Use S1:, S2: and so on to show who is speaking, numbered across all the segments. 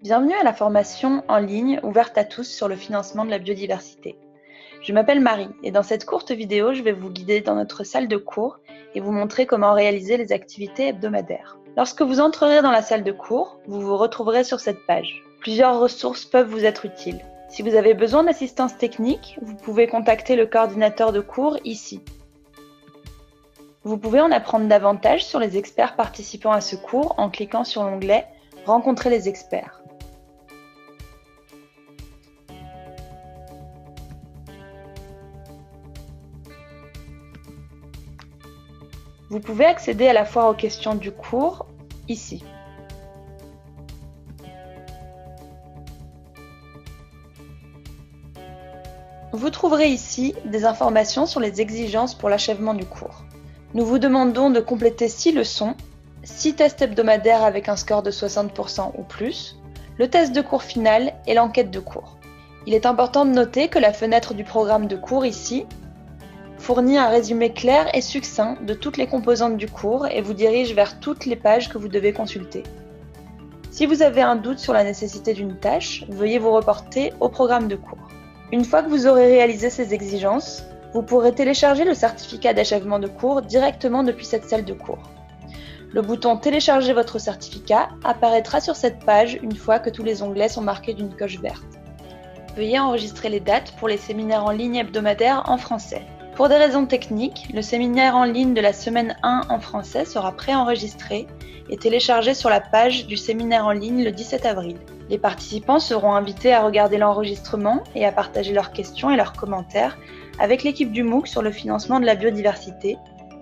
S1: Bienvenue à la formation en ligne ouverte à tous sur le financement de la biodiversité. Je m'appelle Marie et dans cette courte vidéo, je vais vous guider dans notre salle de cours et vous montrer comment réaliser les activités hebdomadaires. Lorsque vous entrerez dans la salle de cours, vous vous retrouverez sur cette page. Plusieurs ressources peuvent vous être utiles. Si vous avez besoin d'assistance technique, vous pouvez contacter le coordinateur de cours ici. Vous pouvez en apprendre davantage sur les experts participant à ce cours en cliquant sur l'onglet « Rencontrer les experts ». Vous pouvez accéder à la fois aux questions du cours ici. Vous trouverez ici des informations sur les exigences pour l'achèvement du cours. Nous vous demandons de compléter 6 leçons, 6 tests hebdomadaires avec un score de 60% ou plus, le test de cours final et l'enquête de cours. Il est important de noter que la fenêtre du programme de cours ici fournit un résumé clair et succinct de toutes les composantes du cours et vous dirige vers toutes les pages que vous devez consulter. Si vous avez un doute sur la nécessité d'une tâche, veuillez vous reporter au programme de cours. Une fois que vous aurez réalisé ces exigences, vous pourrez télécharger le certificat d'achèvement de cours directement depuis cette salle de cours. Le bouton « Télécharger votre certificat » apparaîtra sur cette page une fois que tous les onglets sont marqués d'une coche verte. Veuillez enregistrer les dates pour les séminaires en ligne hebdomadaires en français. Pour des raisons techniques, le séminaire en ligne de la semaine 1 en français sera préenregistré et téléchargé sur la page du séminaire en ligne le 17 avril. Les participants seront invités à regarder l'enregistrement et à partager leurs questions et leurs commentaires avec l'équipe du MOOC sur le financement de la biodiversité,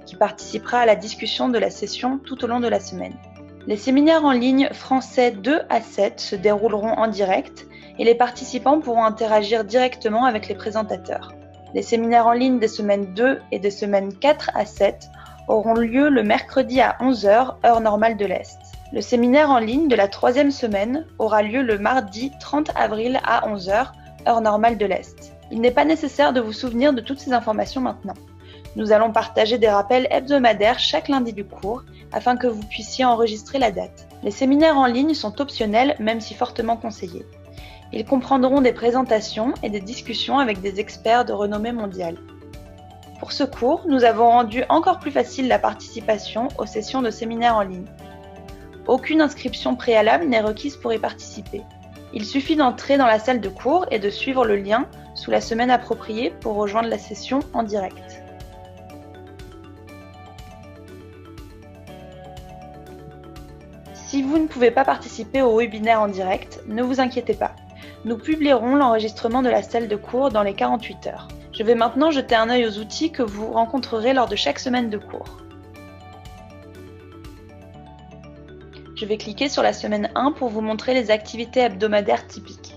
S1: qui participera à la discussion de la session tout au long de la semaine. Les séminaires en ligne français 2 à 7 se dérouleront en direct et les participants pourront interagir directement avec les présentateurs. Les séminaires en ligne des semaines 2 et des semaines 4 à 7 auront lieu le mercredi à 11h, heure normale de l'Est. Le séminaire en ligne de la 3e semaine aura lieu le mardi 30 avril à 11h, heure normale de l'Est. Il n'est pas nécessaire de vous souvenir de toutes ces informations maintenant. Nous allons partager des rappels hebdomadaires chaque lundi du cours afin que vous puissiez enregistrer la date. Les séminaires en ligne sont optionnels, même si fortement conseillés. Ils comprendront des présentations et des discussions avec des experts de renommée mondiale. Pour ce cours, nous avons rendu encore plus facile la participation aux sessions de séminaires en ligne. Aucune inscription préalable n'est requise pour y participer. Il suffit d'entrer dans la salle de cours et de suivre le lien sous la semaine appropriée pour rejoindre la session en direct. Si vous ne pouvez pas participer au webinaire en direct, ne vous inquiétez pas. Nous publierons l'enregistrement de la salle de cours dans les 48 heures. Je vais maintenant jeter un œil aux outils que vous rencontrerez lors de chaque semaine de cours. Je vais cliquer sur la semaine 1 pour vous montrer les activités hebdomadaires typiques.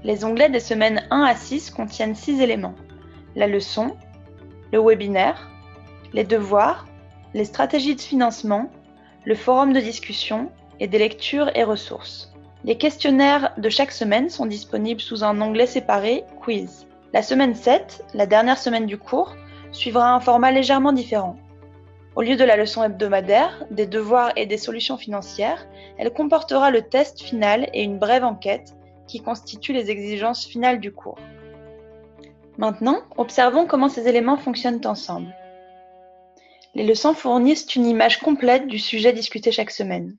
S1: Les onglets des semaines 1 à 6 contiennent 6 éléments: la leçon, le webinaire, les devoirs, les stratégies de financement, le forum de discussion et des lectures et ressources. Les questionnaires de chaque semaine sont disponibles sous un onglet séparé « Quiz ». La semaine 7, la dernière semaine du cours, suivra un format légèrement différent. Au lieu de la leçon hebdomadaire, des devoirs et des solutions financières, elle comportera le test final et une brève enquête qui constituent les exigences finales du cours. Maintenant, observons comment ces éléments fonctionnent ensemble. Les leçons fournissent une image complète du sujet discuté chaque semaine.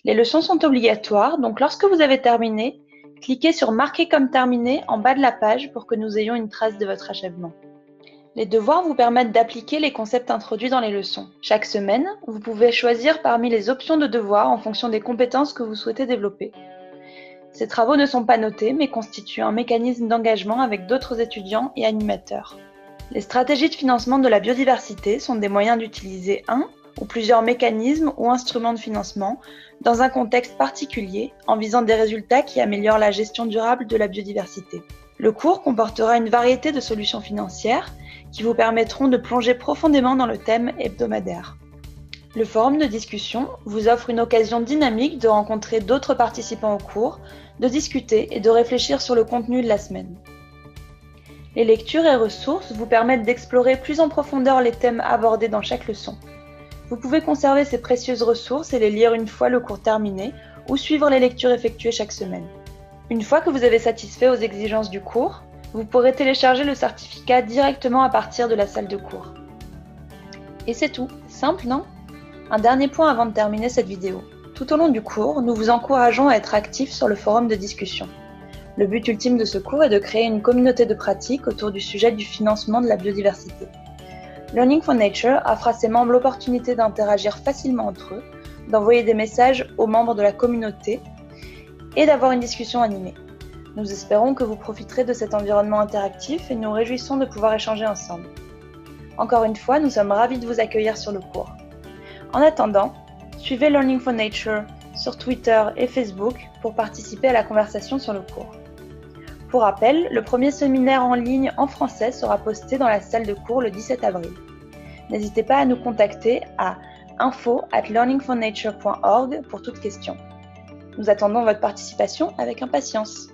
S1: Les leçons sont obligatoires, donc lorsque vous avez terminé, cliquez sur « Marquer comme terminé » en bas de la page pour que nous ayons une trace de votre achèvement. Les devoirs vous permettent d'appliquer les concepts introduits dans les leçons. Chaque semaine, vous pouvez choisir parmi les options de devoirs en fonction des compétences que vous souhaitez développer. Ces travaux ne sont pas notés, mais constituent un mécanisme d'engagement avec d'autres étudiants et animateurs. Les stratégies de financement de la biodiversité sont des moyens d'utiliser un ou plusieurs mécanismes ou instruments de financement dans un contexte particulier en visant des résultats qui améliorent la gestion durable de la biodiversité. Le cours comportera une variété de solutions financières qui vous permettront de plonger profondément dans le thème hebdomadaire. Le forum de discussion vous offre une occasion dynamique de rencontrer d'autres participants au cours, de discuter et de réfléchir sur le contenu de la semaine. Les lectures et ressources vous permettent d'explorer plus en profondeur les thèmes abordés dans chaque leçon. Vous pouvez conserver ces précieuses ressources et les lire une fois le cours terminé ou suivre les lectures effectuées chaque semaine. Une fois que vous avez satisfait aux exigences du cours, vous pourrez télécharger le certificat directement à partir de la salle de cours. Et c'est tout, simple non? Un dernier point avant de terminer cette vidéo. Tout au long du cours, nous vous encourageons à être actifs sur le forum de discussion. Le but ultime de ce cours est de créer une communauté de pratique autour du sujet du financement de la biodiversité. Learning for Nature offre à ses membres l'opportunité d'interagir facilement entre eux, d'envoyer des messages aux membres de la communauté et d'avoir une discussion animée. Nous espérons que vous profiterez de cet environnement interactif et nous réjouissons de pouvoir échanger ensemble. Encore une fois, nous sommes ravis de vous accueillir sur le cours. En attendant, suivez Learning for Nature sur Twitter et Facebook pour participer à la conversation sur le cours. Pour rappel, le premier séminaire en ligne en français sera posté dans la salle de cours le 17 avril. N'hésitez pas à nous contacter à info@learningfornature.org pour toute question. Nous attendons votre participation avec impatience.